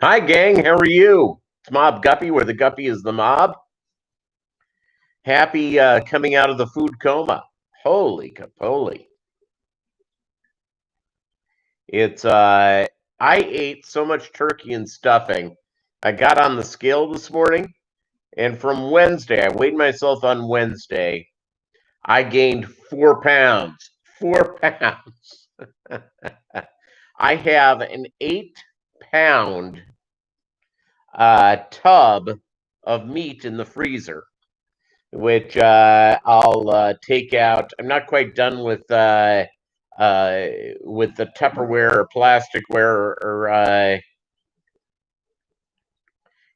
Hi, gang. How are you? It's Mob Guppy, where the Guppy is the mob. Happy coming out of the food coma. Holy capoly. It's, I ate so much turkey and stuffing. I got on the scale this morning, and from Wednesday, I weighed myself on Wednesday. I gained 4 pounds. 4 pounds. I have an 8 pound tub of meat in the freezer, which I'll take out. I'm not quite done with the Tupperware or plasticware or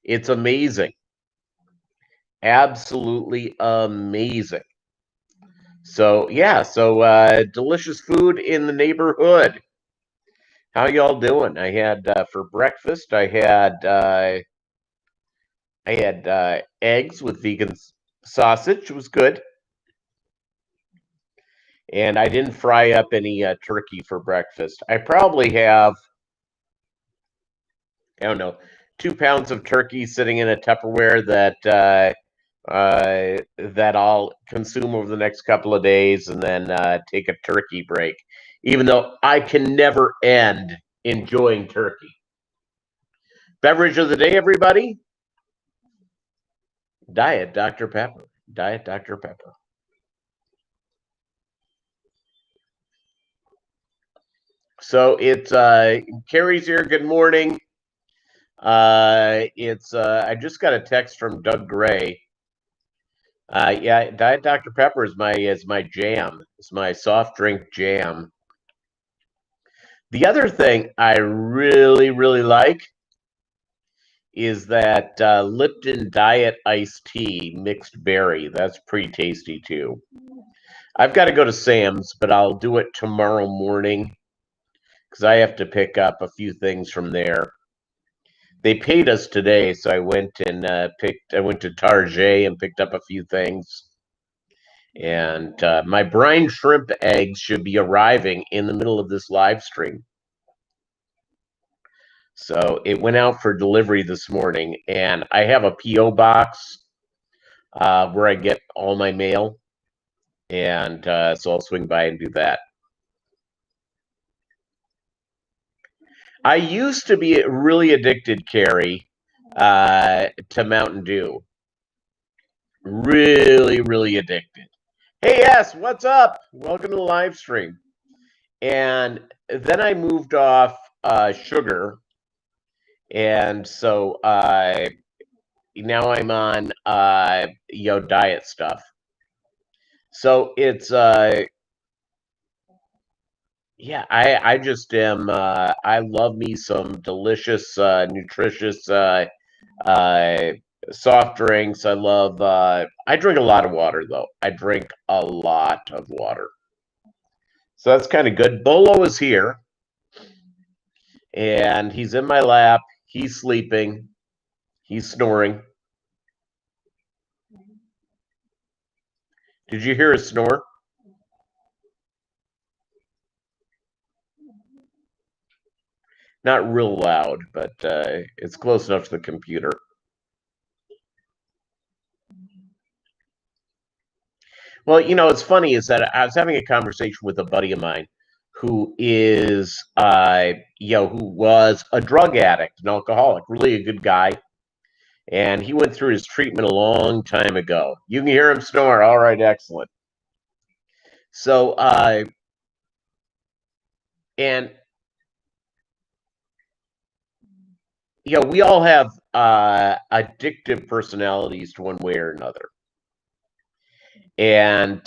it's amazing, absolutely amazing. So yeah, so delicious food in the neighborhood. How y'all doing? I had for breakfast. I had eggs with vegan sausage. It was good. And I didn't fry up any turkey for breakfast. I probably have, I don't know, 2 pounds of turkey sitting in a Tupperware that I'll consume over the next couple of days, and then take a turkey break. Even though I can never end enjoying turkey. Beverage of the day, everybody. Diet Dr. Pepper. Diet Dr. Pepper. So it's Carrie's here. Good morning. It's I just got a text from Doug Gray. Yeah, Diet Dr. Pepper is my jam. It's my soft drink jam. The other thing I really really like is that Lipton Diet iced tea mixed berry. That's pretty tasty too. I've got to go to Sam's, but I'll do it tomorrow morning because I have to pick up a few things from there. They paid us today, so I went and I went to Target and picked up a few things. And my brine shrimp eggs should be arriving in the middle of this live stream. So it went out for delivery this morning, and I have a P.O. box where I get all my mail. And so I'll swing by and do that. I used to be really addicted, Carrie, to Mountain Dew. Really, really addicted. Hey, yes, what's up? Welcome to the live stream. And then I moved off sugar, and so now I'm on diet stuff. So it's yeah, I just am I love me some delicious nutritious uh soft drinks. I drink a lot of water though. I drink a lot of water. So that's kind of good. Bolo is here and he's in my lap. He's sleeping. He's snoring. Did you hear a snore? Not real loud, but it's close enough to the computer. Well, it's funny is that I was having a conversation with a buddy of mine who is, who was a drug addict, an alcoholic, really a good guy. And he went through his treatment a long time ago. You can hear him snore. All right, excellent. So, and we all have addictive personalities to one way or another, and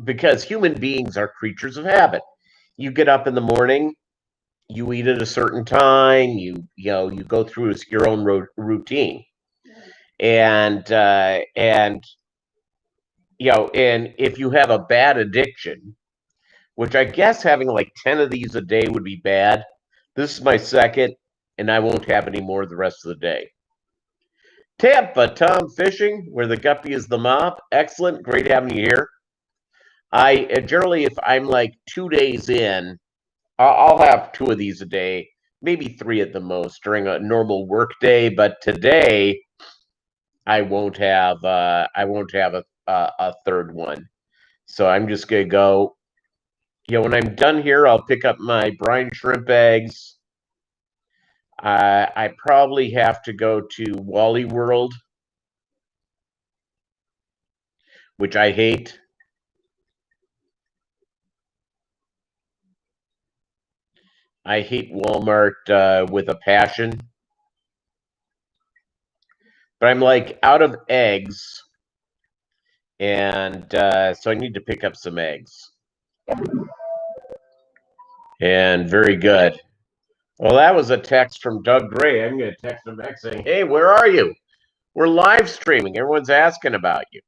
because human beings are creatures of habit. You get up in the morning, you eat at a certain time, you go through your own routine, and and if you have a bad addiction, which I guess having like 10 of these a day would be bad. This is my second, and I won't have any more the rest of the day. Tampa, Tom Fishing, where the Guppy is the mob. Excellent. Great having you here. I generally, if I'm like 2 days in, I'll have 2 of these a day, maybe 3 at the most during a normal work day. But today I won't have a third one. So I'm just gonna go. When I'm done here, I'll pick up my brine shrimp eggs. I probably have to go to Wally World, which I hate. I hate Walmart with a passion. But I'm like out of eggs, and so I need to pick up some eggs. And very good. Well, that was a text from Doug Gray. I'm going to text him back saying, "Hey, where are you? We're live streaming. Everyone's asking about you."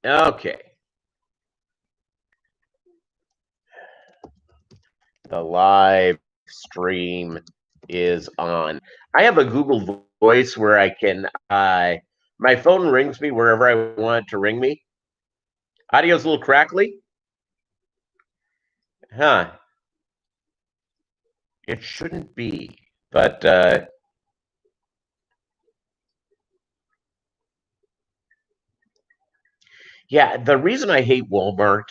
Okay. The live stream is on. I have a Google Voice where I can my phone rings me wherever I want it to ring me. Audio's a little crackly. Huh. It shouldn't be, but yeah, the reason I hate Walmart,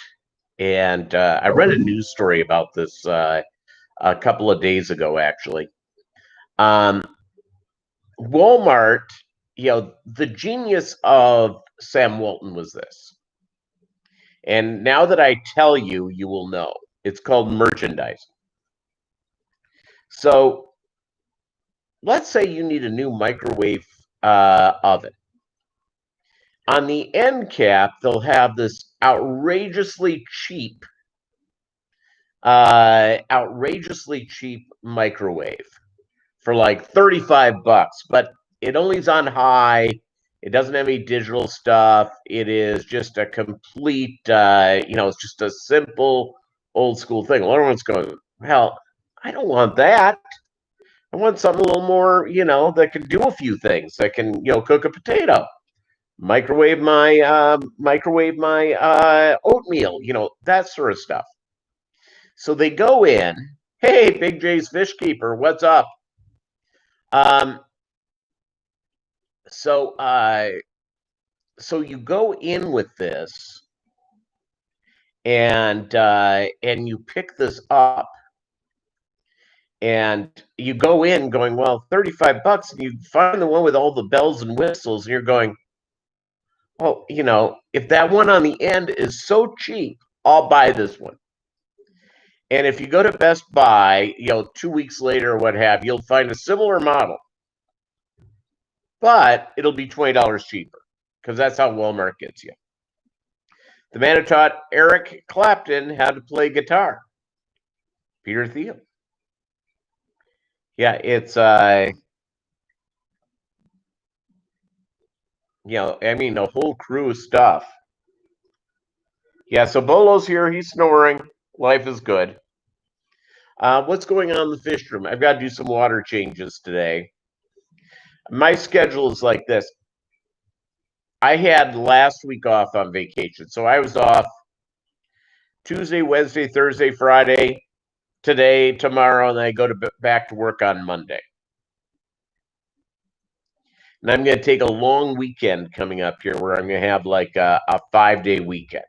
and I read a news story about this a couple of days ago, actually. Um, Walmart, the genius of Sam Walton was this. And now that I tell you, you will know. It's called merchandising. So let's say you need a new microwave oven. On the end cap, they'll have this outrageously cheap microwave for like $35, but it only's on high. It doesn't have any digital stuff. It is just a complete, it's just a simple old school thing. Well, everyone's going, well, I don't want that. I want something a little more, that can do a few things. That can, cook a potato, microwave my oatmeal, that sort of stuff. So they go in. Hey, Big J's Fish Keeper, what's up? Um, so so you go in with this, and you pick this up, and you go in going, well, $35, and you find the one with all the bells and whistles, and you're going, well, if that one on the end is so cheap, I'll buy this one. And if you go to Best Buy, 2 weeks later or what have you, you'll find a similar model, but it'll be $20 cheaper because that's how Walmart gets you. The man who taught Eric Clapton how to play guitar, Peter Thiel. Yeah, it's the whole crew of stuff. Yeah, so Bolo's here. He's snoring. Life is good. What's going on in the fish room? I've got to do some water changes today. My schedule is like this. I had last week off on vacation, so I was off Tuesday, Wednesday, Thursday, Friday, today, tomorrow, and then I go back to work on Monday. And I'm going to take a long weekend coming up here where I'm going to have like a 5-day weekend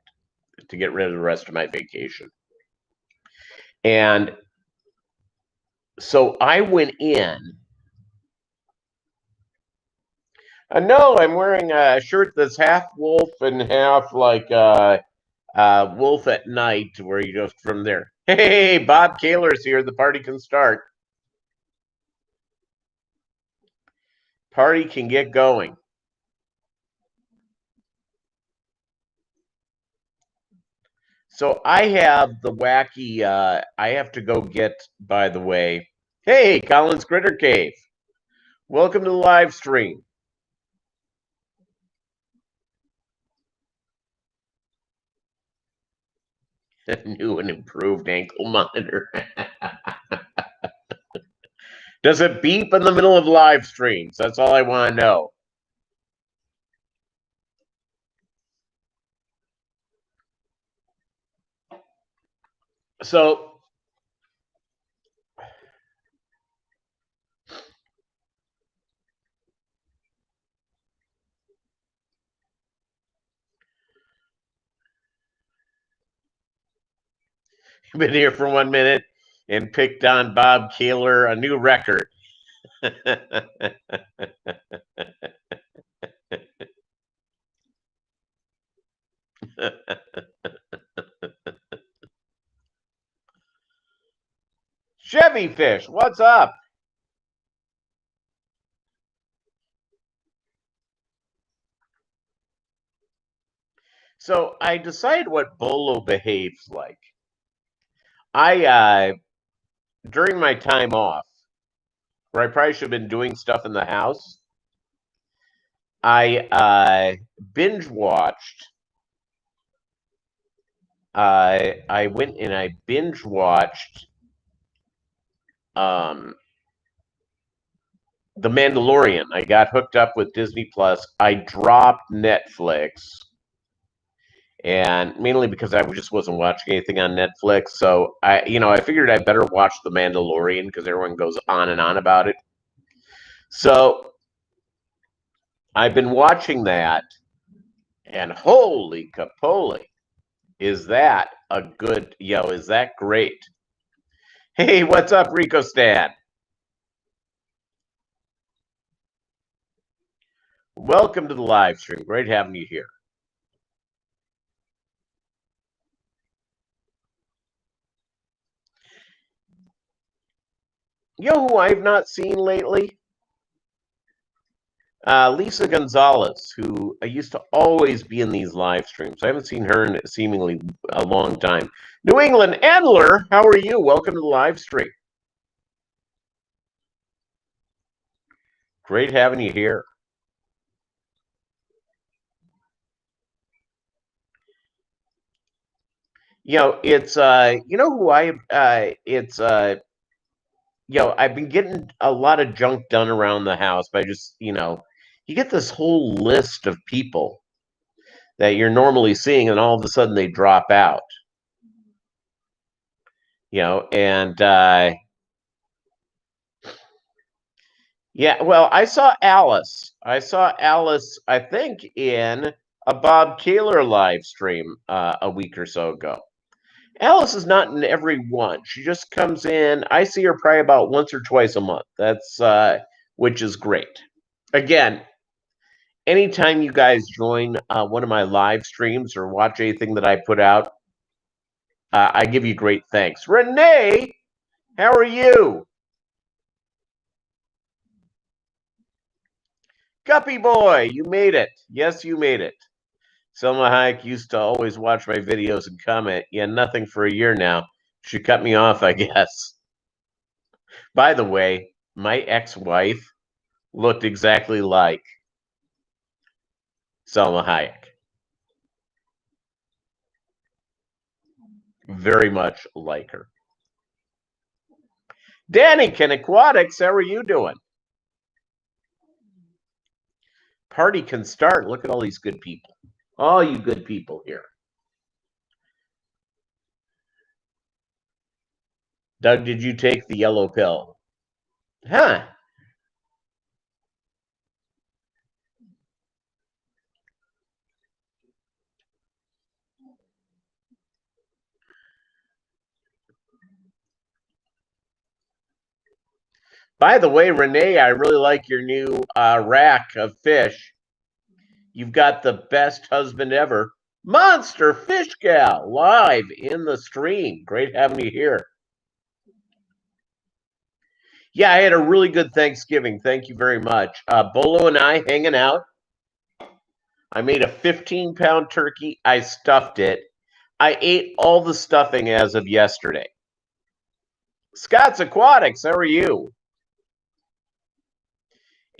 to get rid of the rest of my vacation. And so I went in. No, I'm wearing a shirt that's half wolf and half like wolf at night, where you go from there. Hey, Bob Kaler's here. The party can start. Party can get going. So I have the wacky, I have to go get, by the way. Hey, Collins Critter Cave. Welcome to the live stream. New and improved ankle monitor. Does it beep in the middle of live streams? That's all I want to know. So you've been here for 1 minute and picked on Bob Kaler a new record. Chevy Fish, what's up? So I decided what Bolo behaves like. I during my time off, where I probably should have been doing stuff in the house, I binge watched. I went and I binge watched um, The Mandalorian. I got hooked up with Disney Plus. I dropped Netflix, and mainly because I just wasn't watching anything on Netflix. So I figured I better watch The Mandalorian because everyone goes on and on about it. So I've been watching that, and holy capoli, is that a good, is that great? Hey, what's up, Rico Stan? Welcome to the live stream. Great having you here. You know who I've not seen lately? Lisa Gonzalez, who used to always be in these live streams. I haven't seen her in seemingly a long time. New England Endler, how are you? Welcome to the live stream. Great having you here. It's who it's I've been getting a lot of junk done around the house by just, you get this whole list of people that you're normally seeing, and all of a sudden they drop out. And well, I saw Alice. I think, in a Bob Kaler live stream a week or so ago. Alice is not in every one. She just comes in. I see her probably about once or twice a month. That's which is great. Again, anytime you guys join one of my live streams or watch anything that I put out, I give you great thanks. Renee, how are you? Guppy boy, you made it. Yes, you made it. Selma Hayek used to always watch my videos and comment. Yeah, nothing for a year now. She cut me off, I guess. By the way, my ex-wife looked exactly like Selma Hayek. Very much like her. Danny Can Aquatics, how are you doing? Party can start. Look at all these good people. All you good people here. Doug, did you take the yellow pill? Huh. By the way, Renee, I really like your new rack of fish. You've got the best husband ever. Monster Fish Gal live in the stream. Great having you here. Yeah, I had a really good Thanksgiving. Thank you very much. Bolo and I hanging out. I made a 15-pound turkey. I stuffed it. I ate all the stuffing as of yesterday. Scott's Aquatics, how are you?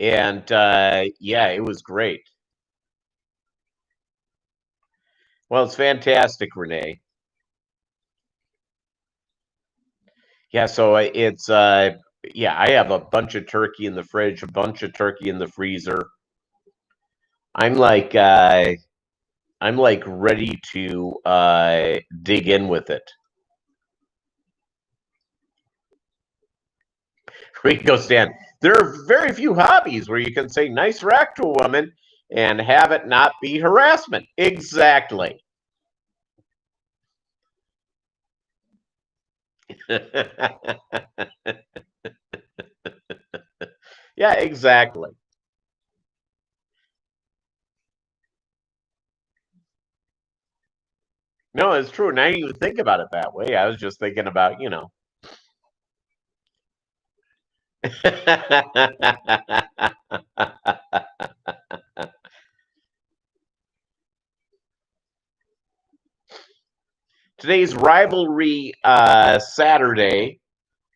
And it was great. Well, it's fantastic, Renee. Yeah, so it's I have a bunch of turkey in the fridge, a bunch of turkey in the freezer. I'm like ready to dig in with it. Rico Stan. There are very few hobbies where you can say nice rack to a woman and have it not be harassment. Exactly. Yeah, exactly. No, it's true. And I didn't even think about it that way. I was just thinking about, Today's rivalry Saturday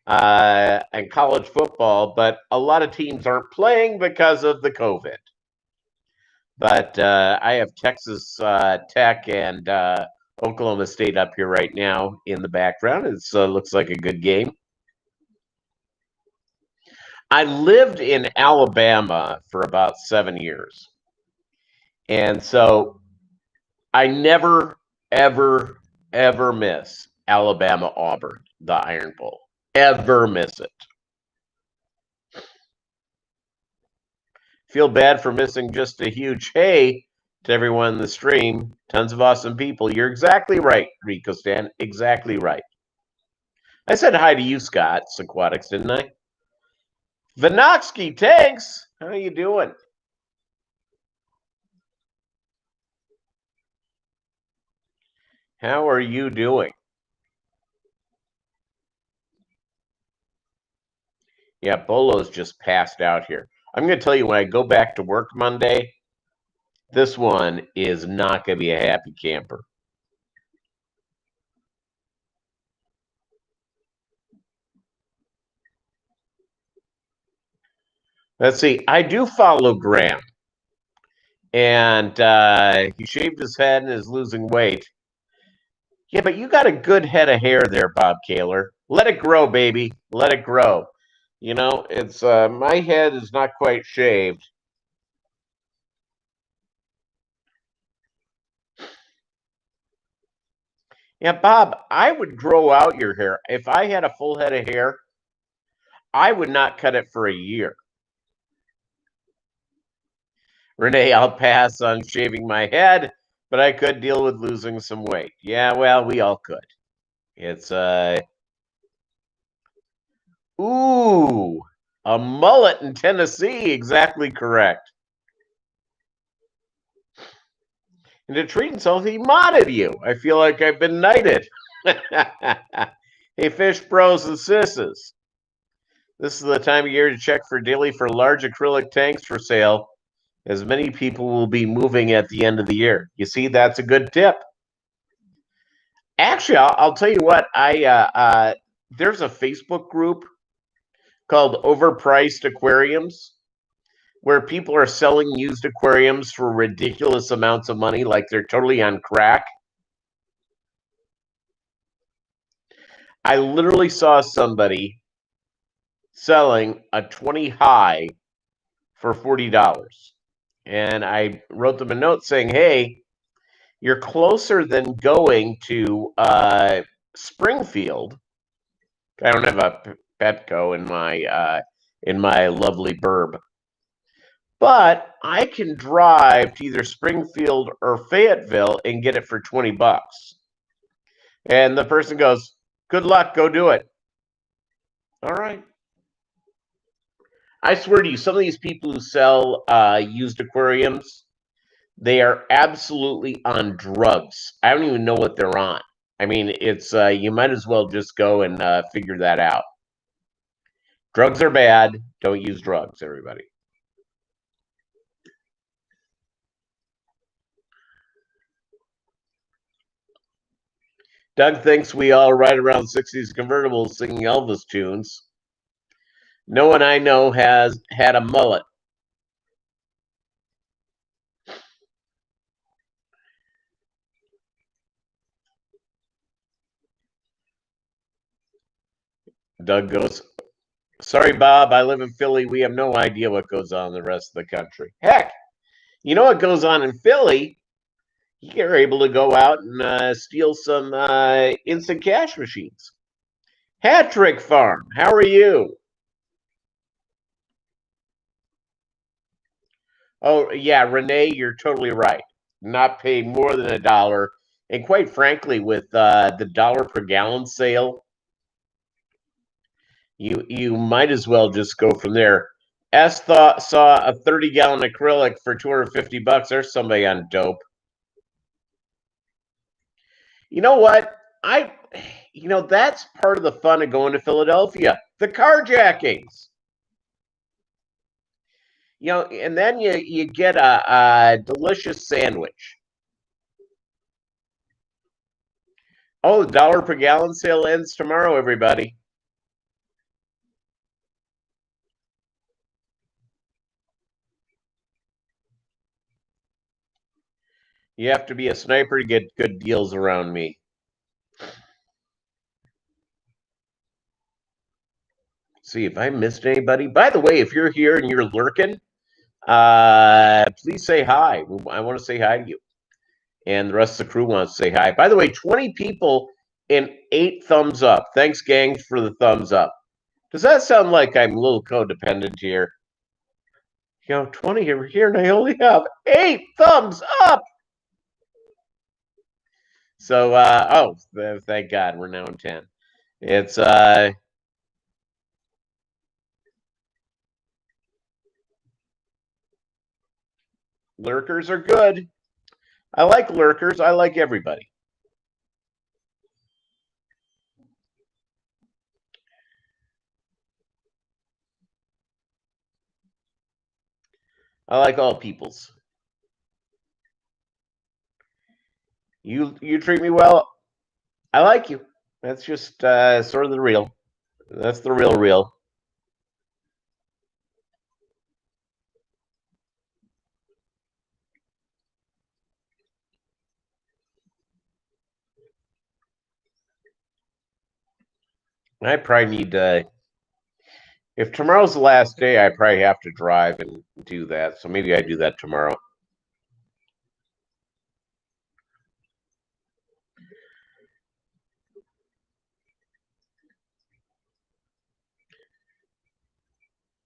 and college football, but a lot of teams aren't playing because of the COVID. But I have Texas Tech and Oklahoma State up here right now in the background. It looks like a good game. I lived in Alabama for about 7 years. And so I never, ever, ever miss Alabama Auburn, the Iron Bowl. Ever miss it. Feel bad for missing just a huge hey to everyone in the stream. Tons of awesome people. You're exactly right, Rico Stan. Exactly right. I said hi to you, Scott Aquatics, didn't I? Vinoxky Tanks, how are you doing? How are you doing? Yeah, Bolo's just passed out here. I'm going to tell you, when I go back to work Monday, this one is not going to be a happy camper. Let's see. I do follow Graham, and he shaved his head and is losing weight. Yeah, but you got a good head of hair there, Bob Kaler. Let it grow, baby. Let it grow. It's my head is not quite shaved. Yeah, Bob, I would grow out your hair. If I had a full head of hair, I would not cut it for a year. Renee, I'll pass on shaving my head, but I could deal with losing some weight. Yeah, well, we all could. It's ooh, a mullet in Tennessee, exactly correct. And to treat himself, he modded you. I feel like I've been knighted. Hey, fish bros and sisses. This is the time of year to check for daily for large acrylic tanks for sale, as many people will be moving at the end of the year. You see, that's a good tip. Actually, I'll tell you what. There's a Facebook group called Overpriced Aquariums, where people are selling used aquariums for ridiculous amounts of money, like they're totally on crack. I literally saw somebody selling a 20 high for $40. And I wrote them a note saying, hey, you're closer than going to Springfield. I don't have a Petco in my lovely burb, but I can drive to either Springfield or Fayetteville and get it for $20. And the person goes, good luck, go do it. All right. I swear to you, some of these people who sell used aquariums, they are absolutely on drugs. I don't even know what they're on. I mean, it's you might as well just go and figure that out. Drugs are bad. Don't use drugs, everybody. Doug thinks we all ride around 60s convertibles singing Elvis tunes. No one I know has had a mullet. Doug goes, sorry, Bob, I live in Philly. We have no idea what goes on in the rest of the country. Heck, you know what goes on in Philly? You're able to go out and steal some instant cash machines. Hat Trick Farm, how are you? Oh, yeah, Renee, you're totally right. Not pay more than $1. And quite frankly, with the dollar per gallon sale, you might as well just go from there. Saw a 30-gallon acrylic for $250. There's somebody on dope. You know what? That's part of the fun of going to Philadelphia. The carjackings. And then you get a delicious sandwich. Oh, the dollar per gallon sale ends tomorrow, everybody. You have to be a sniper to get good deals around me. See if I missed anybody. By the way, if you're here and you're lurking, please say hi. I want to say hi to you. And the rest of the crew wants to say hi. By the way, 20 people and 8 thumbs up. Thanks, gang, for the thumbs up. Does that sound like I'm a little codependent here? 20 over here, and I only have 8 thumbs up. So, thank God, we're now in 10. It's lurkers are good. I like lurkers. I like everybody. I like all peoples. You treat me well. I like you. That's just sort of the real. That's the real. I probably need to. If tomorrow's the last day, I probably have to drive and do that. So maybe I do that tomorrow.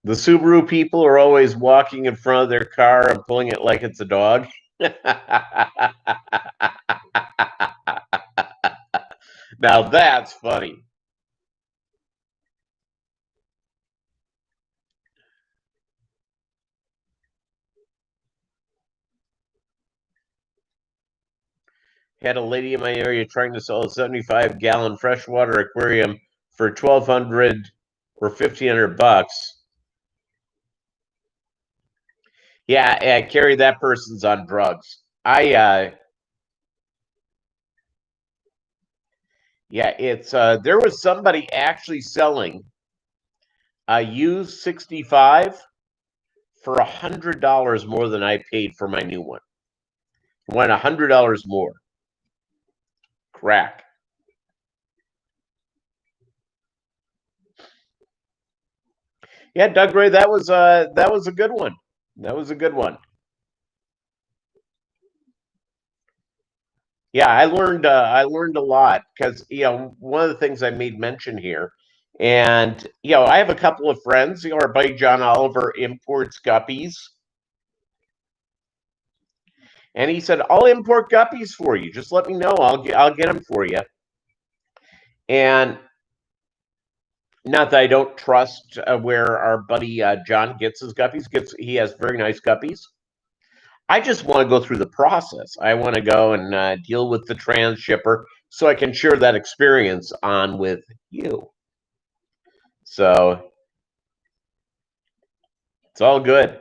The Subaru people are always walking in front of their car and pulling it like it's a dog. Now that's funny. Had a lady in my area trying to sell a 75-gallon freshwater aquarium for 1,200 or 1,500 bucks. Yeah, Carrie, that person's on drugs. It's there was somebody actually selling a used 65 for $100 more than I paid for my new one. Went $100 more. Crack. Yeah, Doug Ray, that was a good one. That was a good one. Yeah, I learned a lot because one of the things I made mention here, and I have a couple of friends. Our buddy John Oliver imports guppies, and he said, "I'll import guppies for you. Just let me know. I'll get them for you." And not that I don't trust where our buddy John gets his guppies. He has very nice guppies. I just want to go through the process. I want to go and deal with the trans shipper so I can share that experience on with you. So it's all good.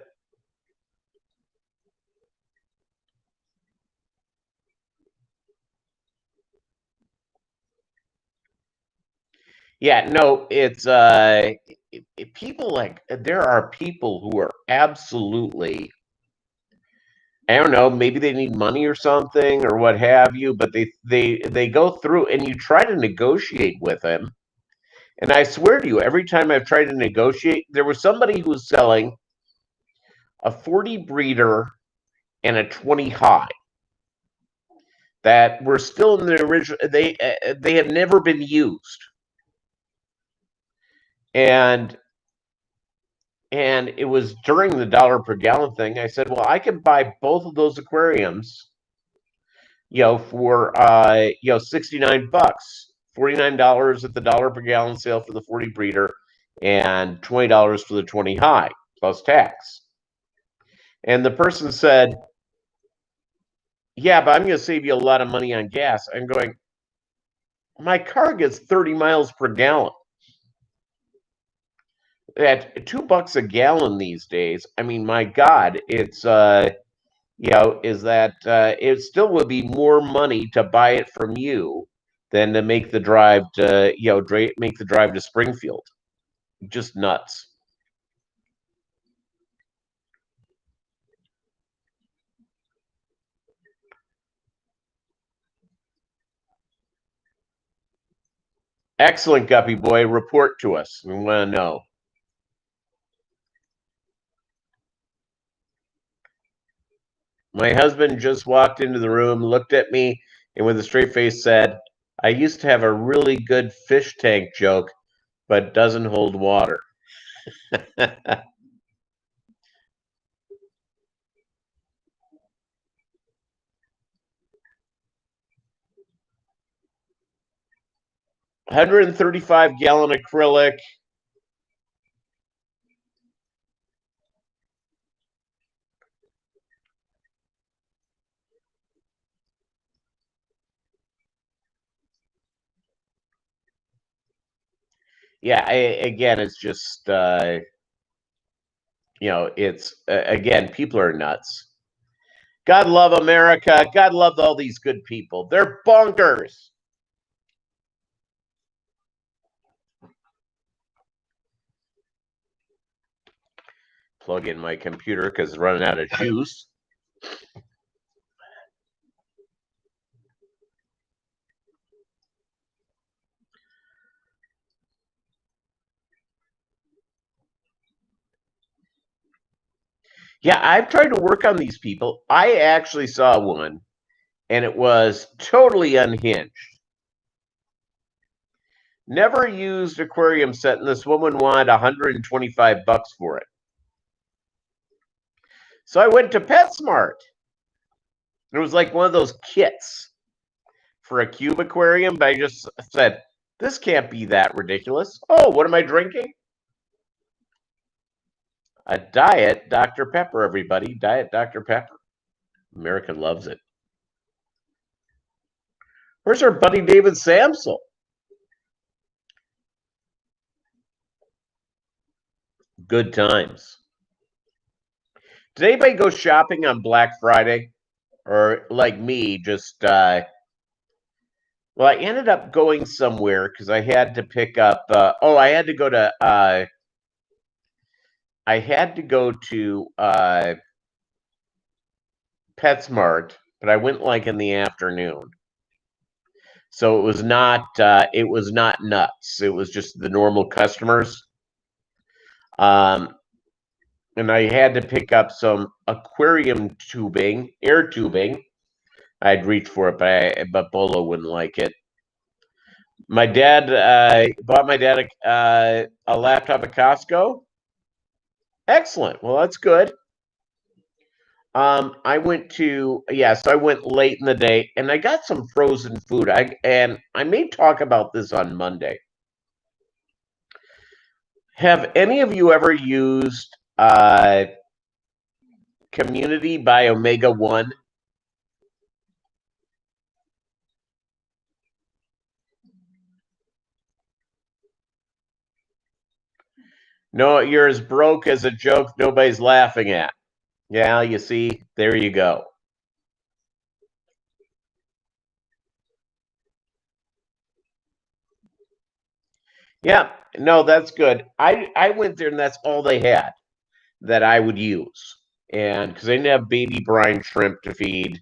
Yeah, no, it's people like there are people who are absolutely, I don't know, maybe they need money or something or what have you, but they go through and you try to negotiate with them. And I swear to you, every time I've tried to negotiate, there was somebody who was selling a 40 breeder and a 20 high that were still in the original. They had never been used, and And it was during the dollar per gallon thing. I said, well, I can buy both of those aquariums, for $69, $49 at the dollar per gallon sale for the 40 breeder, and $20 for the 20 high plus tax. And the person said, yeah, but I'm going to save you a lot of money on gas. I'm going, my car gets 30 miles per gallon. At $2 a gallon these days, I mean, my God, it's is that it still would be more money to buy it from you than to make the drive to make the drive to Springfield. Just nuts. Excellent, Guppy boy. Report to us. We want to know. My husband just walked into the room, looked at me, and with a straight face said, I used to have a really good fish tank joke, but doesn't hold water. $135-gallon acrylic. Yeah, again, it's just it's again, people are nuts. God love America. God love all these good people. They're bonkers. Plug in my computer because it's running out of juice. Yeah, I've tried to work on these people. I actually saw one, and it was totally unhinged. Never used aquarium set, and this woman wanted $125 for it. So I went to PetSmart. It was like one of those kits for a cube aquarium, but I just said, this can't be that ridiculous. Oh, what am I drinking? A Diet Dr. Pepper, everybody. Diet Dr. Pepper. America loves it. Where's our buddy David Samsel? Good times. Did anybody go shopping on Black Friday? Or like me, just well, I ended up going somewhere because I had to pick up I had to go to PetSmart, but I went like in the afternoon. So it was not nuts. It was just the normal customers. And I had to pick up some aquarium tubing, air tubing. I'd reach for it, but Bolo wouldn't like it. My dad bought my dad a laptop at Costco. Excellent. Well, that's good. So I went late in the day, and I got some frozen food. I may talk about this on Monday. Have any of you ever used Community by Omega One? No, you're as broke as a joke nobody's laughing at. Yeah, you see, there you go. Yeah, no, that's good. I went there and that's all they had that I would use, and because I didn't have baby brine shrimp to feed,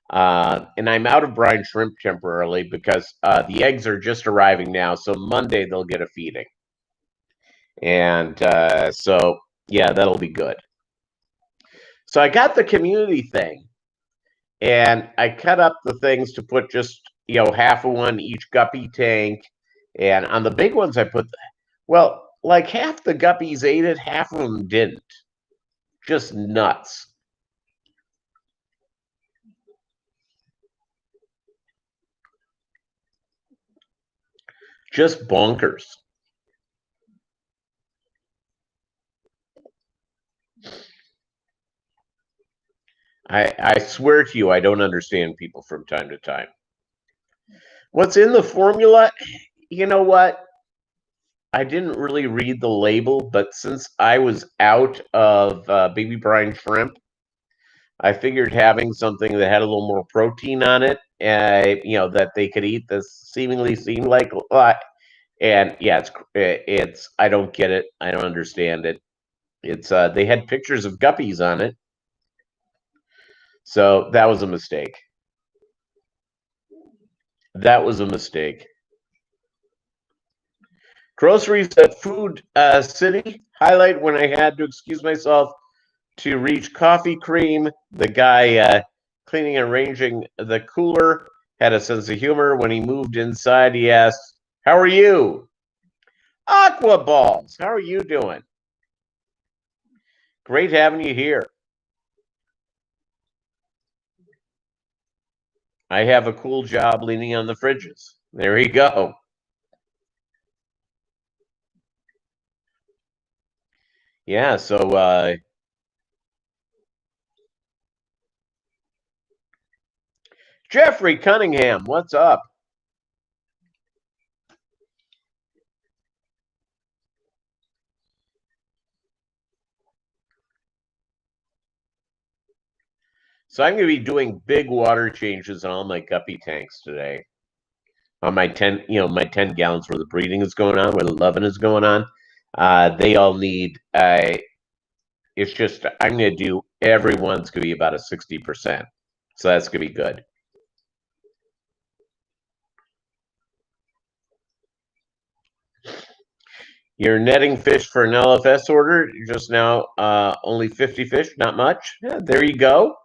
and I'm out of brine shrimp temporarily because the eggs are just arriving now. So Monday they'll get a feeding, and so yeah, that'll be good. So I got the community thing, and I cut up the things to put just half of one each guppy tank, and on the big ones I put well. like half the guppies ate it, half of them didn't. Just nuts. Just bonkers. I swear to you, I don't understand people from time to time. What's in the formula? You know what? I didn't really read the label, but since I was out of baby brine shrimp, I figured having something that had a little more protein on it, that they could eat, this seemingly seemed like a lot. And yeah, it's I don't get it. I don't understand it. It's they had pictures of guppies on it, so that was a mistake. That was a mistake. Groceries at Food City. Highlight when I had to excuse myself to reach coffee cream. The guy cleaning and arranging the cooler had a sense of humor. When he moved inside, he asked, "How are you?" Aqua Balls, how are you doing? Great having you here. I have a cool job leaning on the fridges. There you go. Yeah, so Jeffrey Cunningham, what's up? So I'm going to be doing big water changes on all my guppy tanks today. On my 10, my 10 gallons where the breeding is going on, where the loving is going on. They all need it's just I'm going to do everyone's going to be about a 60%. So that's going to be good. You're netting fish for an LFS order. You're just now only 50 fish, not much. Yeah, there you go.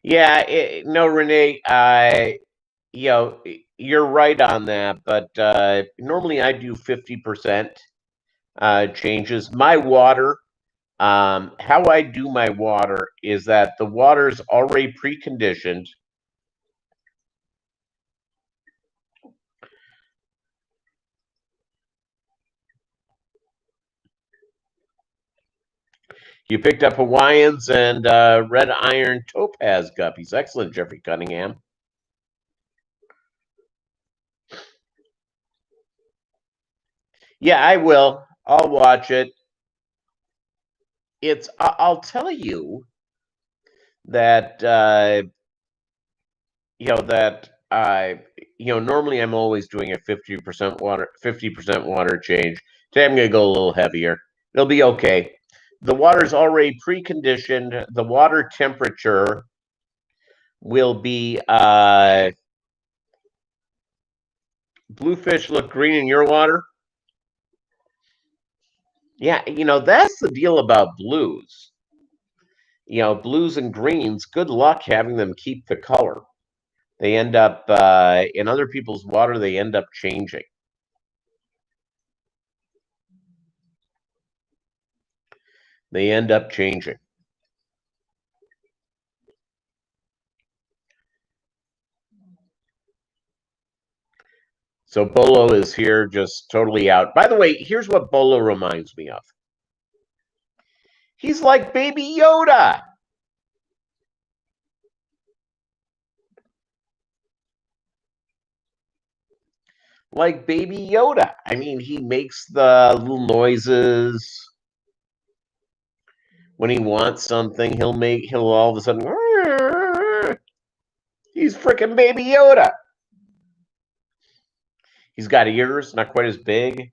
Yeah, no, Renee, you're right on that, but normally I do 50% changes. My water, how I do my water is that the water's already preconditioned. You picked up Hawaiians and red iron topaz guppies. Excellent, Jeffrey Cunningham. Yeah, I will. I'll watch it. I'll tell you that normally I'm always doing a 50% water change. Today I'm going to go a little heavier. It'll be okay. The water's already preconditioned. The water temperature will be bluefish look green in your water. Yeah, that's the deal about blues. Blues and greens, good luck having them keep the color. They end up in other people's water, they end up changing. They end up changing. So Bolo is here just totally out. By the way, here's what Bolo reminds me of. He's like Baby Yoda. Like Baby Yoda. I mean, he makes the little noises. When he wants something, he'll all of a sudden, he's freaking Baby Yoda. He's got ears, not quite as big.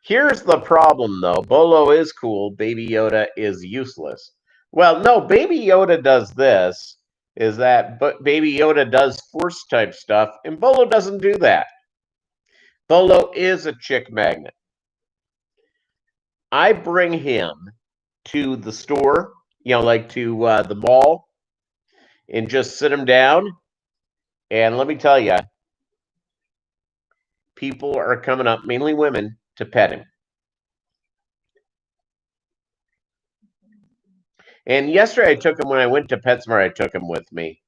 Here's the problem, though. Bolo is cool. Baby Yoda is useless. Well, no, Baby Yoda does this. But Baby Yoda does force type stuff, and Bolo doesn't do that. Bolo is a chick magnet. I bring him to the store, like to the mall, and just sit him down. And let me tell you, people are coming up, mainly women, to pet him. And yesterday I took him when I went to PetSmart. I took him with me,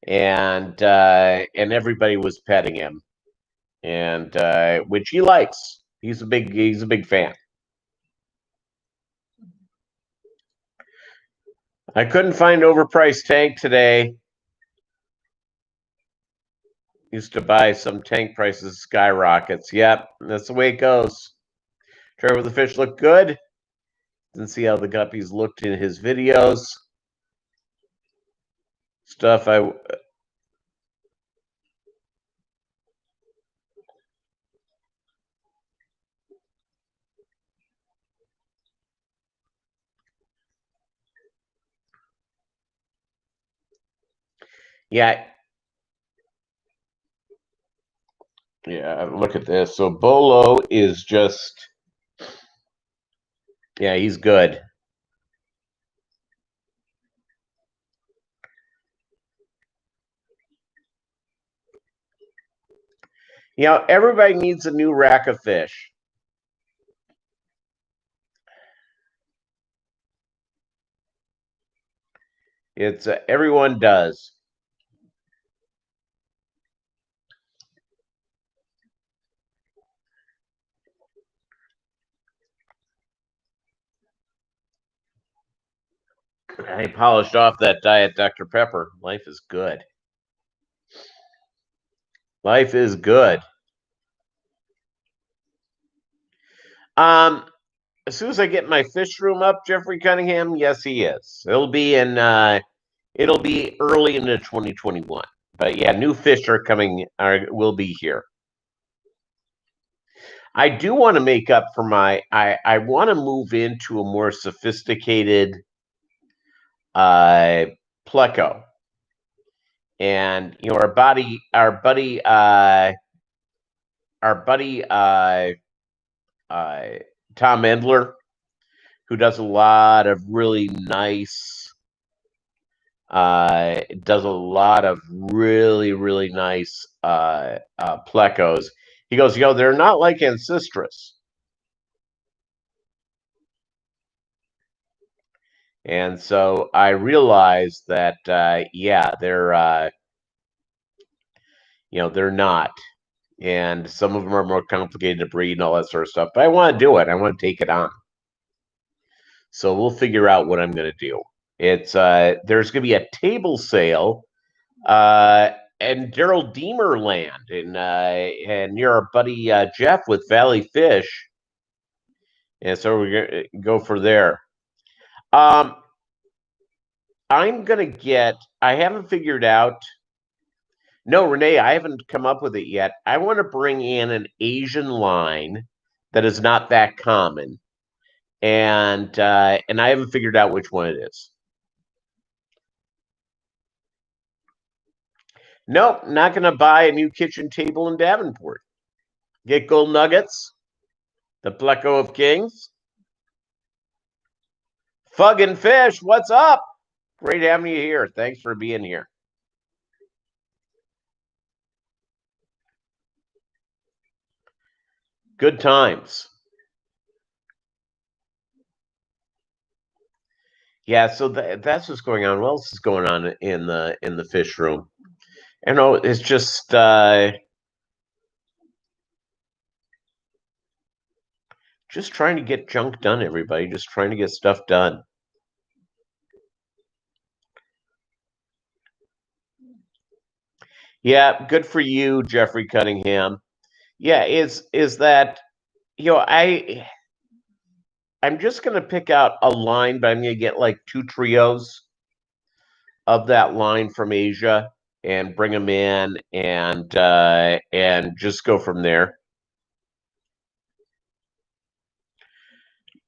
and everybody was petting him, and which he likes. He's a big fan. I couldn't find overpriced tank today. Used to buy some tank prices skyrockets. Yep, that's the way it goes. Trevor the fish looked good. Didn't see how the guppies looked in his videos. Stuff I yeah. Yeah, look at this. So Bolo is just he's good. Everybody needs a new rack of fish. It's everyone does. I polished off that Diet Dr. Pepper. Life is good. Life is good. As soon as I get my fish room up, Jeffrey Cunningham, yes, he is. It'll be early into 2021. But yeah, new fish are coming. Will be here. I do want to make up for I want to move into a more sophisticated pleco. And our buddy Tom Endler, who does a lot of really nice does a lot of really nice plecos. He goes, they're not like Ancestris. And so I realized that they're not. And some of them are more complicated to breed and all that sort of stuff. But I want to do it. I want to take it on. So we'll figure out what I'm going to do. It's there's going to be a table sale and Daryl Deemer land and near our buddy Jeff with Valley Fish. And so we're going to go for there. I'm going to I haven't figured out. No, Renee, I haven't come up with it yet. I want to bring in an Asian line that is not that common. And I haven't figured out which one it is. Nope, not going to buy a new kitchen table in Davenport. Get gold nuggets, the Pleco of Kings. Fug and Fish, what's up? Great having you here. Thanks for being here. Good times. Yeah, so that's what's going on. What else is going on in the fish room? It's just trying to get junk done, everybody. Just trying to get stuff done. Yeah, good for you, Jeffrey Cunningham. Yeah, is that I'm just gonna pick out a line, but I'm gonna get like 2 trios of that line from Asia and bring them in and just go from there.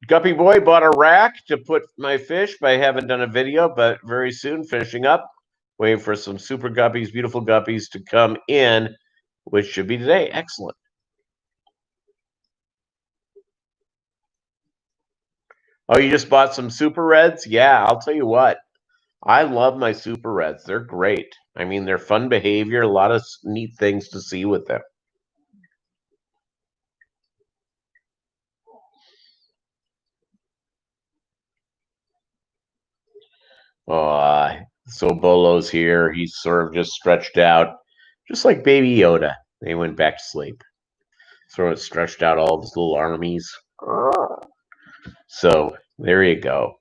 Guppy Boy bought a rack to put my fish, but I haven't done a video, but very soon, finishing up, waiting for some super guppies, beautiful guppies to come in, which should be today. Excellent. Oh, you just bought some Super Reds? Yeah, I'll tell you what. I love my Super Reds. They're great. I mean, they're fun behavior, a lot of neat things to see with them. So Bolo's here. He's sort of just stretched out, just like Baby Yoda. They went back to sleep. Sort of stretched out all of his little armies. So there you go.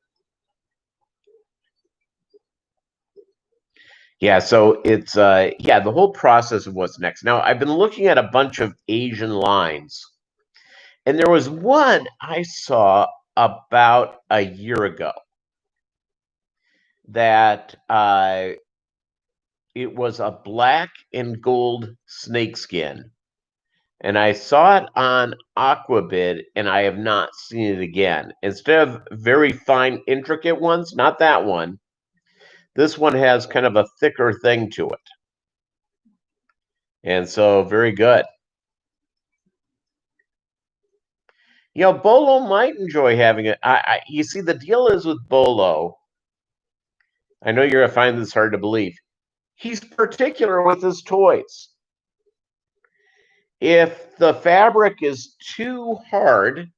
Yeah, so it's yeah, the whole process of what's next. Now, I've been looking at a bunch of Asian lines, and there was one I saw about a year ago that it was a black and gold snakeskin. And I saw it on Aquabid, and I have not seen it again. Instead of very fine, intricate ones, not that one. This one has kind of a thicker thing to it. And so, very good. You know, Bolo might enjoy having it. You see, the deal is with Bolo. I know you're gonna find this hard to believe. He's particular with his toys. If the fabric is too hard,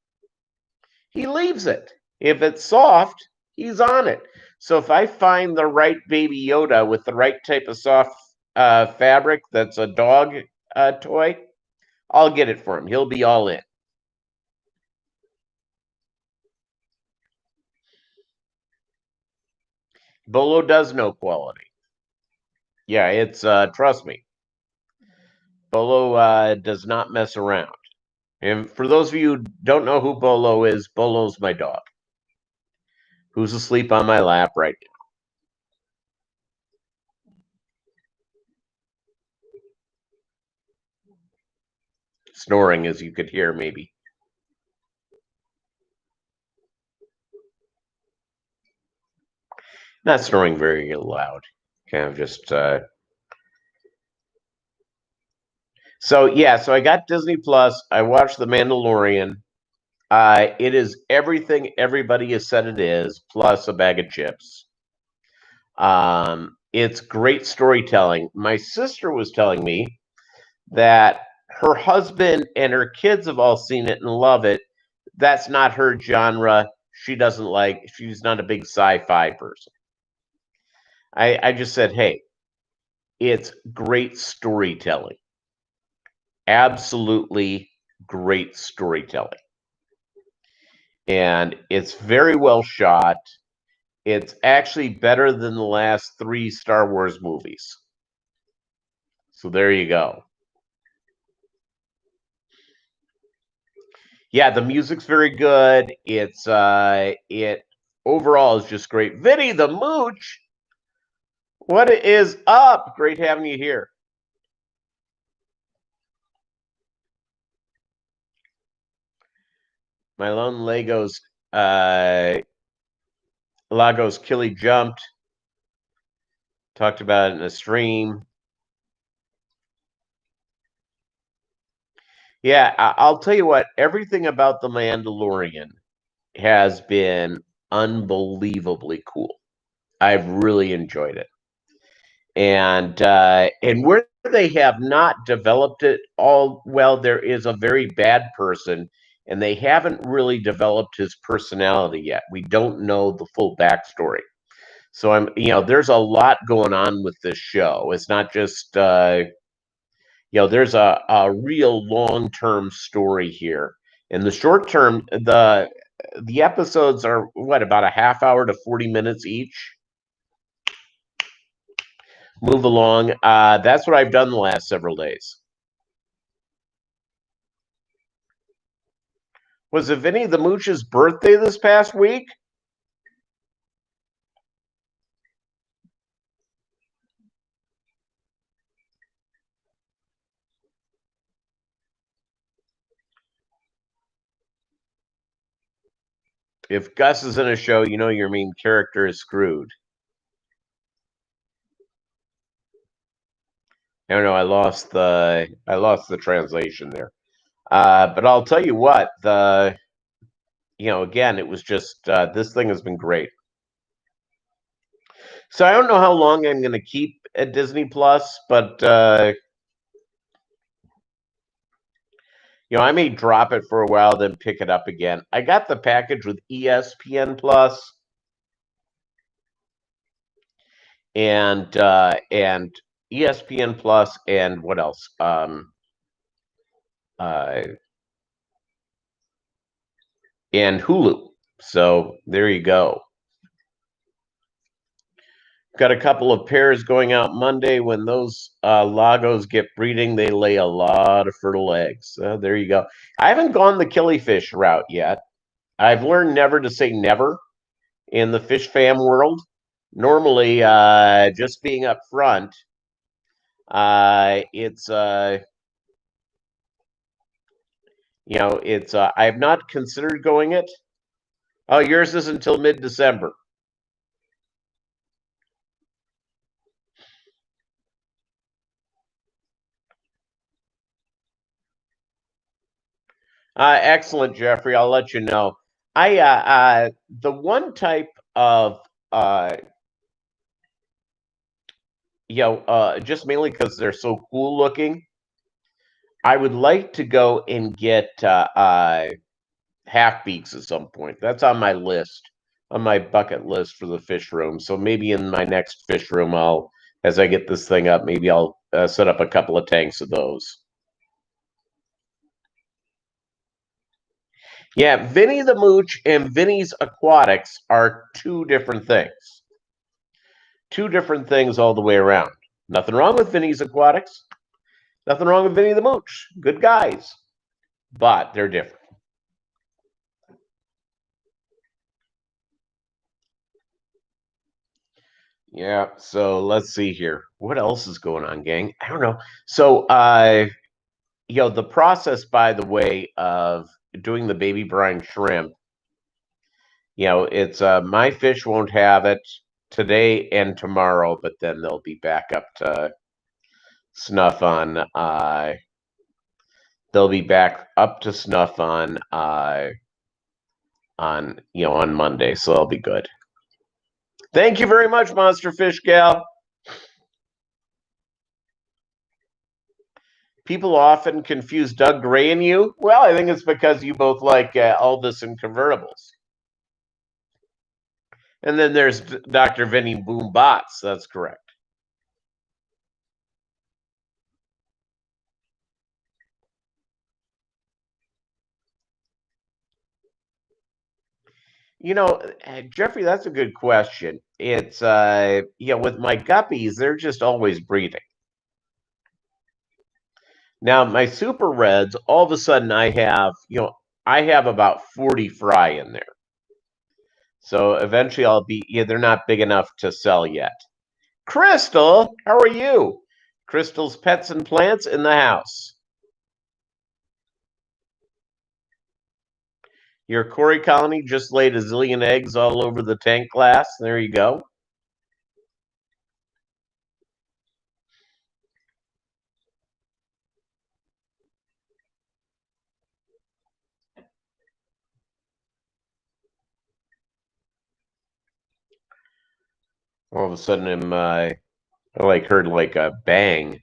he leaves it. If it's soft, he's on it. So if I find the right Baby Yoda with the right type of soft fabric that's a dog toy, I'll get it for him. He'll be all in. Bolo does know quality. Yeah, it's trust me. Bolo does not mess around. And for those of you who don't know who Bolo is, Bolo's my dog, who's asleep on my lap right now, snoring as you could hear maybe. Not snoring very loud. Kind of just so yeah, so I got Disney Plus. I watched The Mandalorian. It is everything everybody has said it is, plus a bag of chips. It's great storytelling. My sister was telling me that her husband and her kids have all seen it and love it. That's not her genre. She doesn't like. She's not a big sci-fi person. I just said, hey, it's great storytelling. Absolutely great storytelling. And it's very well shot. It's actually better than the last three Star Wars movies. So there you go. Yeah, the music's very good. It overall is just great. Vinny the Mooch, what is up? Great having you here. My lone Lagos Killy jumped. Talked about it in a stream. Yeah, I'll tell you what, everything about The Mandalorian has been unbelievably cool. I've really enjoyed it. And where they have not developed it all well, there is a very bad person, and they haven't really developed his personality yet. We don't know the full backstory. So there's a lot going on with this show. It's not just there's a real long-term story here. In the short term, the episodes are what, about a half hour to 40 minutes each. Move along. That's what I've done the last several days. Was it Vinny the Mooch's birthday this past week? If Gus is in a show, you know your main character is screwed. I don't know. I lost the translation there. But I'll tell you what, again, it was just this thing has been great. So I don't know how long I'm going to keep at Disney Plus, but I may drop it for a while, then pick it up again. I got the package with ESPN Plus and ESPN Plus and what else? Uh, and Hulu. So there you go. Got a couple of pairs going out Monday. When those Lagos get breeding, they lay a lot of fertile eggs. So there you go. I haven't gone the killifish route yet. I've learned never to say never in the fish fam world. Normally, just being up front, it's I have not considered going it. Oh, yours is until mid-December. Excellent, Jeffrey. I'll let you know. The one type of just mainly because they're so cool looking, I would like to go and get half beaks at some point. That's on my list, on my bucket list for the fish room. So maybe in my next fish room, as I get this thing up, maybe I'll set up a couple of tanks of those. Yeah, Vinny the Mooch and Vinny's Aquatics are two different things. Two different things all the way around. Nothing wrong with Vinny's Aquatics. Nothing wrong with Vinny the Mooch. Good guys. But they're different. Yeah, so let's see here. What else is going on, gang? I don't know. So, the process, by the way, of doing the baby brine shrimp, it's my fish won't have it today and tomorrow, but then they'll be back up to snuff on they'll be back up to snuff on on Monday, so that'll be good. Thank you very much, Monster Fish Gal. People often confuse Doug Gray and you. Well, I think it's because you both like Elvis and convertibles. And then there's Dr. Vinny Boom Bots. That's correct. Jeffrey, that's a good question. It's with my guppies, they're just always breeding. Now, my super reds, all of a sudden I have about 40 fry in there. So eventually they're not big enough to sell yet. Crystal, how are you? Crystal's Pets and Plants in the house. Your Cory colony just laid a zillion eggs all over the tank glass. There you go. All of a sudden, I heard like a bang.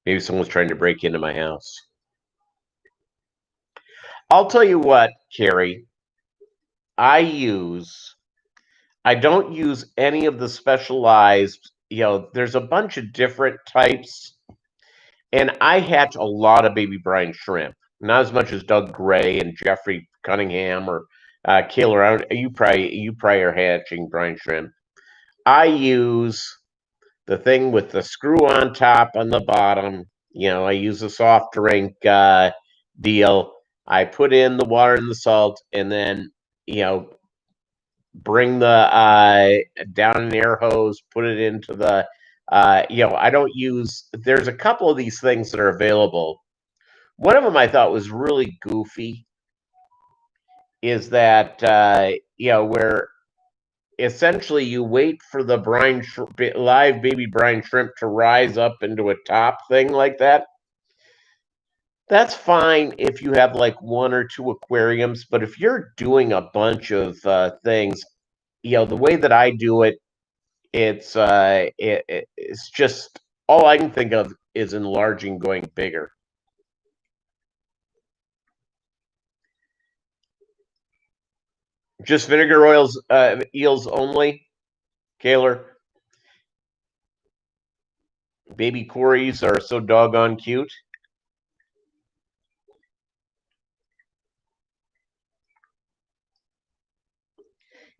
Maybe someone's trying to break into my house. I'll tell you what, Carrie. I don't use any of the specialized. There's a bunch of different types, and I hatch a lot of baby brine shrimp. Not as much as Doug Gray and Jeffrey Cunningham or Kayla. You probably are hatching brine shrimp. I use the thing with the screw on top on the bottom. I use a soft drink deal. I put in the water and the salt, and then bring the down an air hose, put it into the I don't use. There's a couple of these things that are available. One of them I thought was really goofy. Is that where essentially you wait for the live baby brine shrimp to rise up into a top thing like that. That's fine if you have like one or two aquariums, but if you're doing a bunch of things, the way that I do it, it's just all I can think of is enlarging, going bigger. Just vinegar oils, eels only, Kaler. Baby Corys are so doggone cute.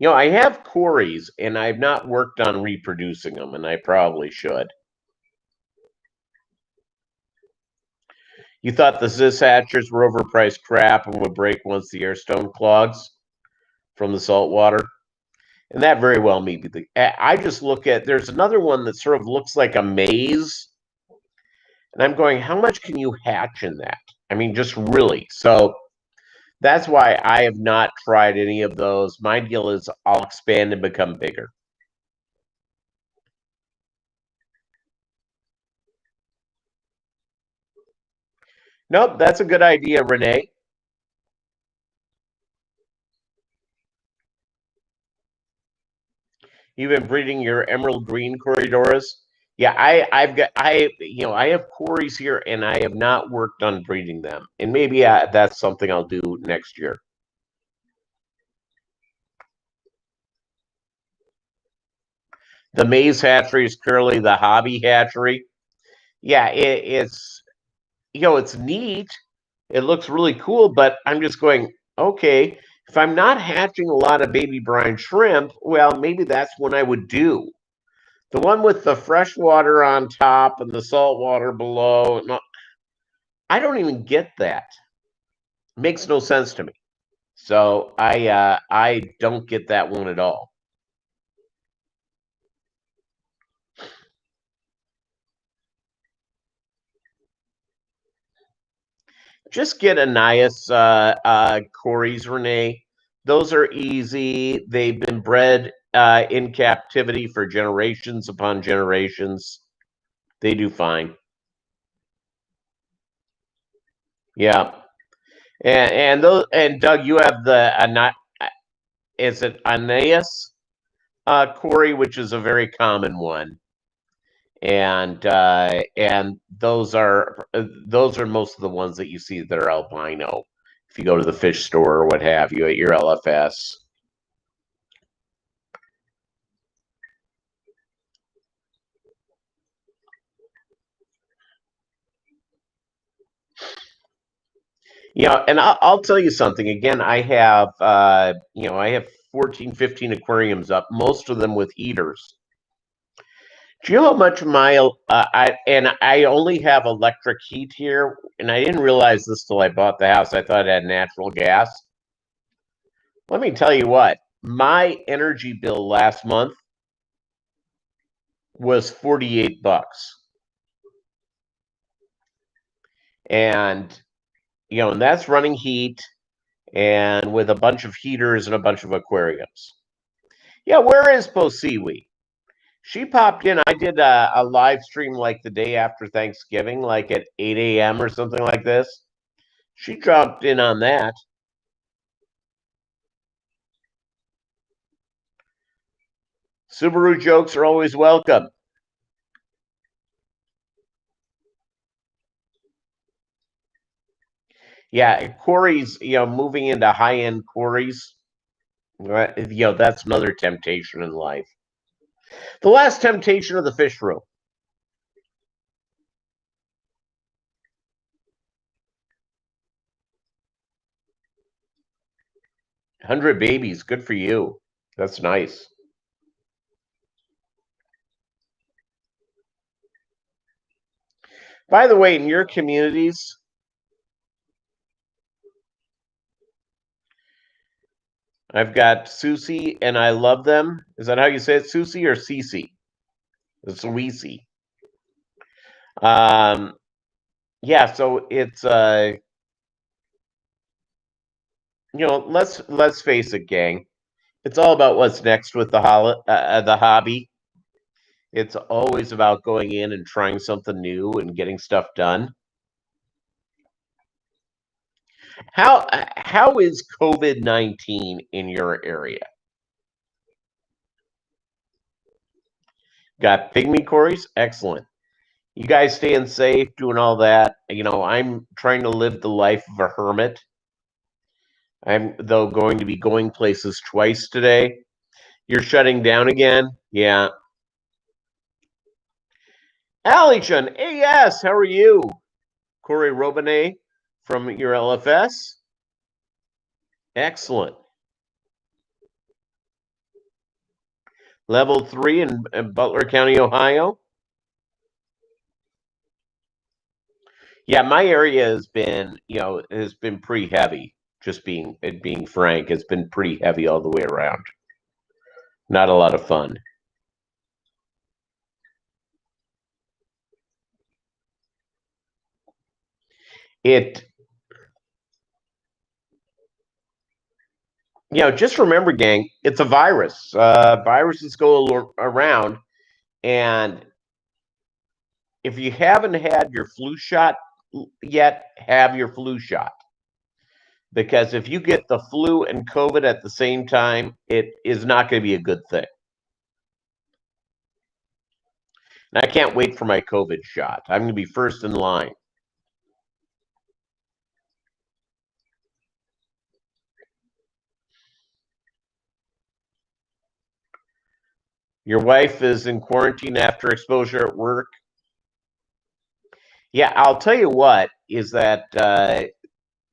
I have Corys, and I've not worked on reproducing them, and I probably should. You thought the Ziz Hatchers were overpriced crap and would break once the airstone clogs from the salt water? And that very well may be I just look at, there's another one that sort of looks like a maze. And I'm going, how much can you hatch in that? I mean, just really. So that's why I have not tried any of those. My deal is I'll expand and become bigger. Nope, that's a good idea, Renee. You've been breeding your emerald green corridoras. Yeah, I've got I have Corys here, and I have not worked on breeding them, and maybe that's something I'll do next year. The maze hatchery is currently the hobby hatchery. Yeah, it's neat. It looks really cool, but I'm just going, okay, if I'm not hatching a lot of baby brine shrimp, well, maybe that's when I would do. The one with the fresh water on top and the salt water below. No, I don't even get that. It makes no sense to me. So I don't get that one at all. Just get Anais Corey's Renee. Those are easy. They've been bred in captivity for generations upon generations. They do fine. Yeah, and those and Doug, you have the is it Anais Corey, which is a very common one, and those are most of the ones that you see that are albino. If you go to the fish store or what have you at your LFS. Yeah, and I'll tell you something. Again, I have 14, 15 aquariums up, most of them with heaters. Do you know how much I only have electric heat here, and I didn't realize this till I bought the house. I thought it had natural gas. Let me tell you what, my energy bill last month was $48. And and that's running heat and with a bunch of heaters and a bunch of aquariums. Yeah, where is Posiwi? She popped in. I did a live stream like the day after Thanksgiving, like at 8 a.m. or something like this. She dropped in on that. Subaru jokes are always welcome. Yeah, Corey's, moving into high-end Corey's, right? That's another temptation in life. The last temptation of the fish room. 100 babies. Good for you. That's nice. By the way, in your communities, I've got Susie and I love them. Is that how you say it? Susie or Cece? It's Weesey. Um, yeah, so it's let's face it, gang. It's all about what's next with the hobby. It's always about going in and trying something new and getting stuff done. How is COVID-19 in your area? Got pygmy cories? Excellent. You guys staying safe, doing all that. I'm trying to live the life of a hermit. I'm, though, going to be going places twice today. You're shutting down again? Yeah. Alison, hey, yes, how are you? Corey Robinet from your LFS? Excellent. Level 3 in Butler County, Ohio? Yeah, my area has been pretty heavy. Just being frank, it's been pretty heavy all the way around. Not a lot of fun. It just remember, gang, it's a virus. Viruses go around, and if you haven't had your flu shot yet, have your flu shot. Because if you get the flu and COVID at the same time, it is not going to be a good thing. And I can't wait for my COVID shot. I'm going to be first in line. Your wife is in quarantine after exposure at work. Yeah, I'll tell you what, is that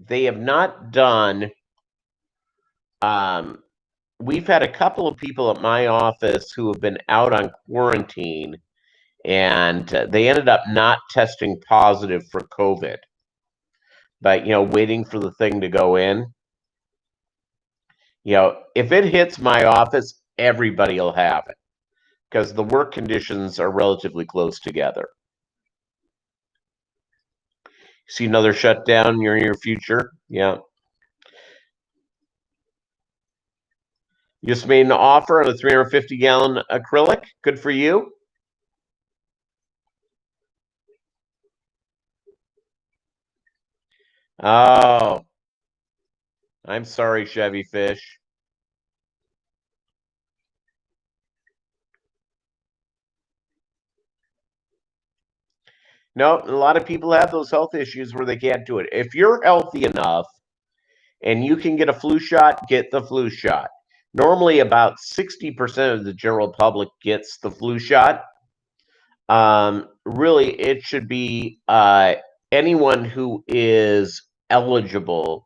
they have not done. We've had a couple of people at my office who have been out on quarantine, and they ended up not testing positive for COVID, but waiting for the thing to go in. If it hits my office, everybody will have it because the work conditions are relatively close together. See another shutdown near your future? Yeah. You just made an offer on a 350-gallon acrylic. Good for you. Oh, I'm sorry, Chevy Fish. No, a lot of people have those health issues where they can't do it. If you're healthy enough and you can get a flu shot, get the flu shot. Normally, about 60% of the general public gets the flu shot. Really, it should be anyone who is eligible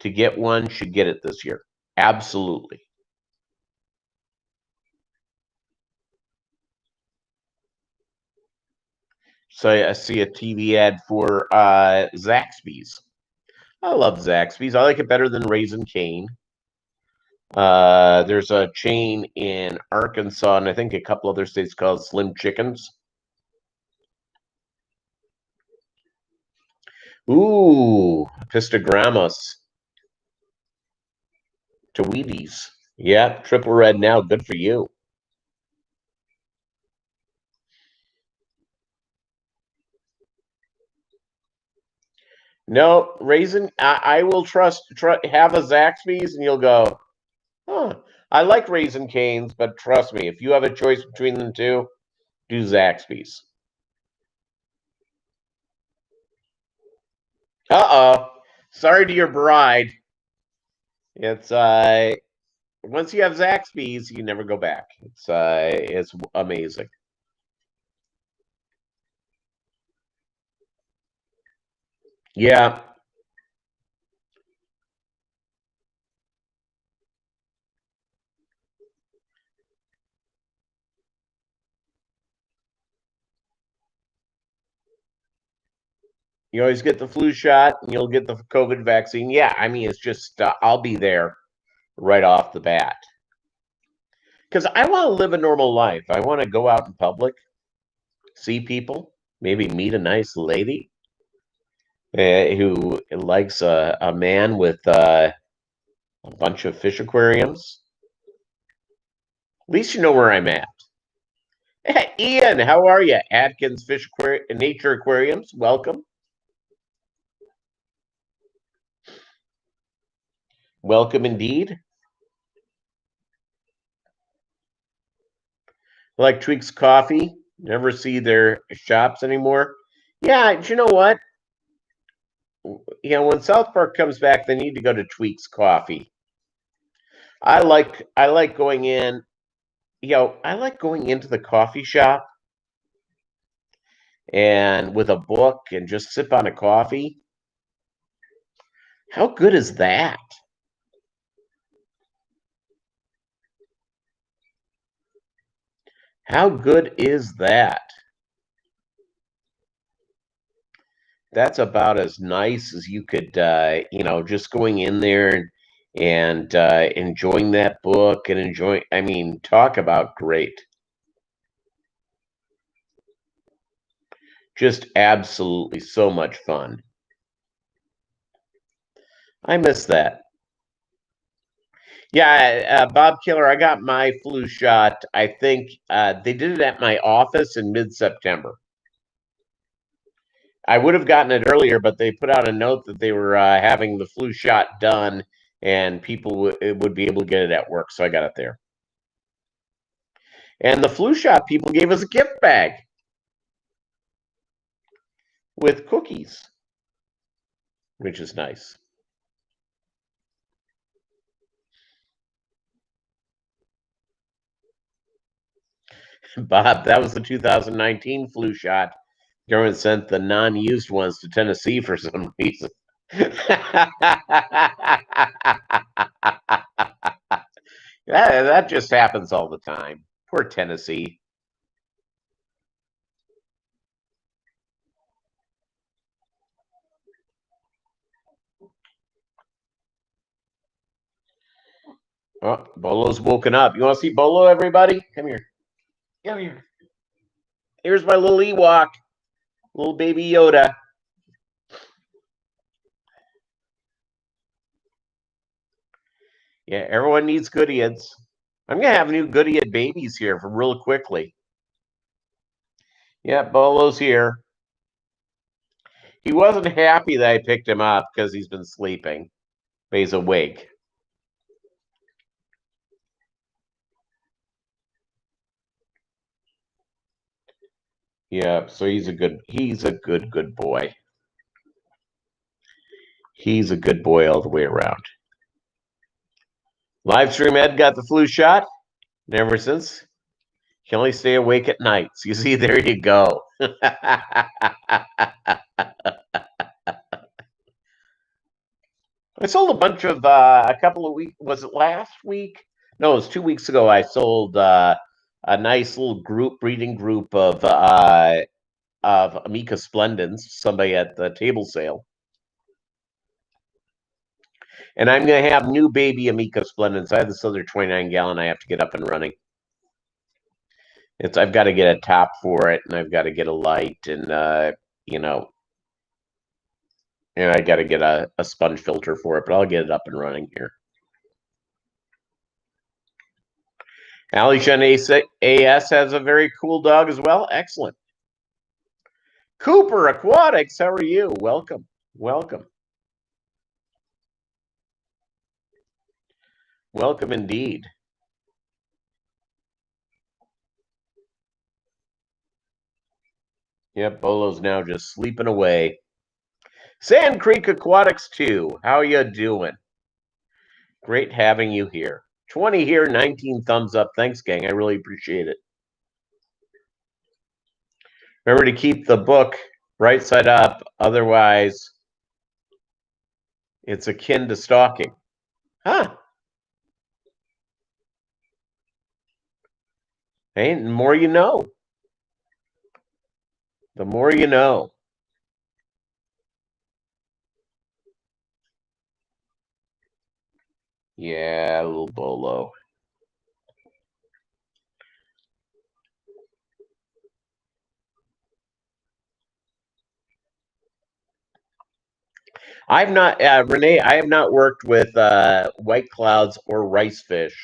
to get one should get it this year. Absolutely. So I see a TV ad for Zaxby's. I love Zaxby's. I like it better than Raisin Cane. There's a chain in Arkansas and I think a couple other states called Slim Chickens. Ooh, Pistogramos to Wheaties. Yeah, triple red now. Good for you. No, raisin. I will have a Zaxby's, and you'll go, huh? I like Raisin Canes, but trust me, if you have a choice between the two, do Zaxby's. Uh-oh. Sorry to your bride. It's once you have Zaxby's, you never go back. It's amazing. Yeah. You always get the flu shot and you'll get the COVID vaccine. Yeah, I mean, it's just, I'll be there right off the bat. Because I want to live a normal life. I want to go out in public, see people, maybe meet a nice lady who likes a man with a bunch of fish aquariums. At least you know where I'm at. Hey, Ian, how are you? Atkins Nature Aquariums, welcome. Welcome indeed. Like Tweaks Coffee. Never see their shops anymore. Yeah, you know what? When South Park comes back, they need to go to Tweaks Coffee. I like going in. I like going into the coffee shop and with a book and just sip on a coffee. How good is that? How good is that? That's about as nice as you could, just going in there and enjoying that book and enjoying. I mean, talk about great. Just absolutely so much fun. I miss that. Yeah, Bob Killer, I got my flu shot. I think they did it at my office in mid-September. I would have gotten it earlier, but they put out a note that they were having the flu shot done and people would be able to get it at work. So I got it there. And the flu shot people gave us a gift bag with cookies, which is nice. Bob, that was the 2019 flu shot. Government sent the non-used ones to Tennessee for some reason. that just happens all the time. Poor Tennessee. Oh, Bolo's woken up. You want to see Bolo, everybody? Come here. Come here. Here's my little Ewok, little baby Yoda. Yeah, everyone needs Goodyeads. I'm gonna have new Goodyead babies here for real quickly. Yeah, Bolo's here. He wasn't happy that I picked him up because he's been sleeping, but he's awake. Yeah, so he's a good boy. He's a good boy all the way around. Livestream Ed got the flu shot. And ever since, he only stay awake at nights. You see, there you go. I sold a bunch of a couple of weeks. Was it last week? No, it was 2 weeks ago. I sold a nice little breeding group of Amica Splendens. Somebody at the table sale, and I'm going to have new baby Amica Splendens. I have this other 29-gallon. I have to get up and running. I've got to get a top for it, and I've got to get a light, and you know, and I got to get a sponge filter for it. But I'll get it up and running here. Alishan AS has a very cool dog as well. Excellent. Cooper Aquatics, how are you? Welcome. Welcome. Welcome indeed. Yep, Bolo's now just sleeping away. Sand Creek Aquatics 2, how you doing? Great having you here. 20 here, 19 thumbs up. Thanks, gang. I really appreciate it. Remember to keep the book right side up. Otherwise, it's akin to stalking. Huh. Hey, the more you know. The more you know. Yeah, little Bolo. I've not, Renee. I have not worked with white clouds or rice fish,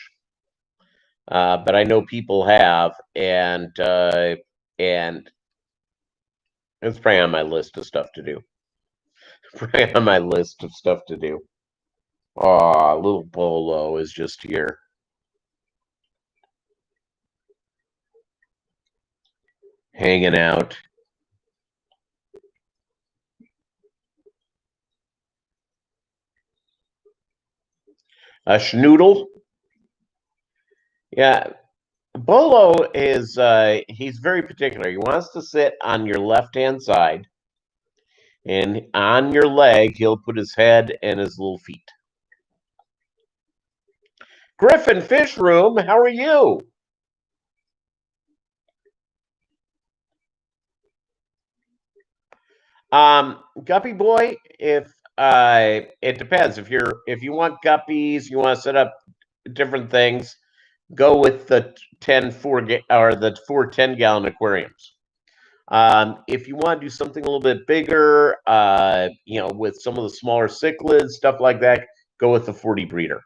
but I know people have, and it's probably on my list of stuff to do. Probably on my list of stuff to do. Aw, little Bolo is just here. Hanging out. A schnoodle? Yeah. Bolo is he's very particular. He wants to sit on your left-hand side, and on your leg, he'll put his head and his little feet. Griffin Fishroom, how are you? Guppy boy, if it depends. If you want guppies, you want to set up different things, go with the 4 10-gallon aquariums. If you want to do something a little bit bigger, with some of the smaller cichlids, stuff like that, go with the 40 breeder.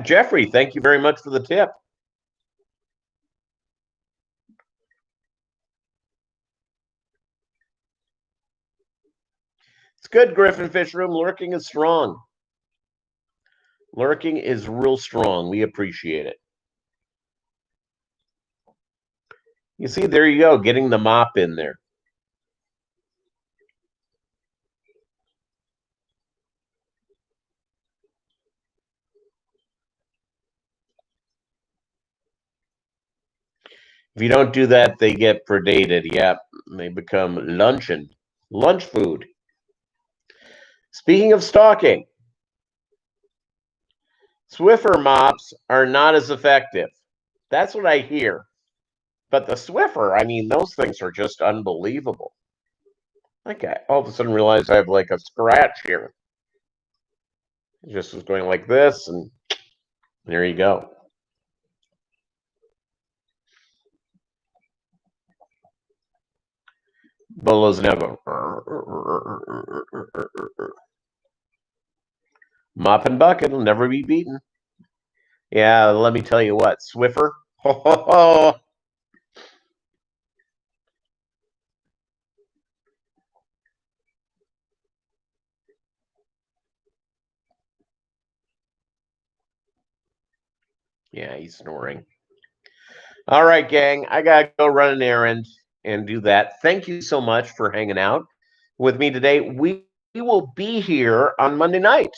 Jeffrey, thank you very much for the tip. It's good, Griffin Fishroom. Lurking is strong. Lurking is real strong. We appreciate it. You see, there you go, getting the mop in there. If you don't do that, they get predated. Yep, they become lunch food. Speaking of stalking, Swiffer mops are not as effective. That's what I hear. But the Swiffer, I mean, those things are just unbelievable. Like I all of a sudden realized I have like a scratch here. It just was going like this, and there you go. Bolo's never. Mop and bucket will never be beaten. Yeah, let me tell you what, Swiffer. Ho, ho, ho. Yeah, he's snoring. All right, gang, I gotta go run an errand and do that. Thank you so much for hanging out with me today. We will be here on Monday night,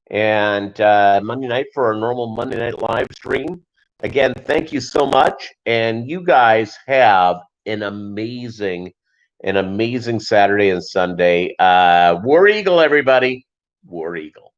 and Monday night for our normal Monday night live stream. Again, thank you so much, and you guys have an amazing Saturday and Sunday. War Eagle, everybody. War Eagle.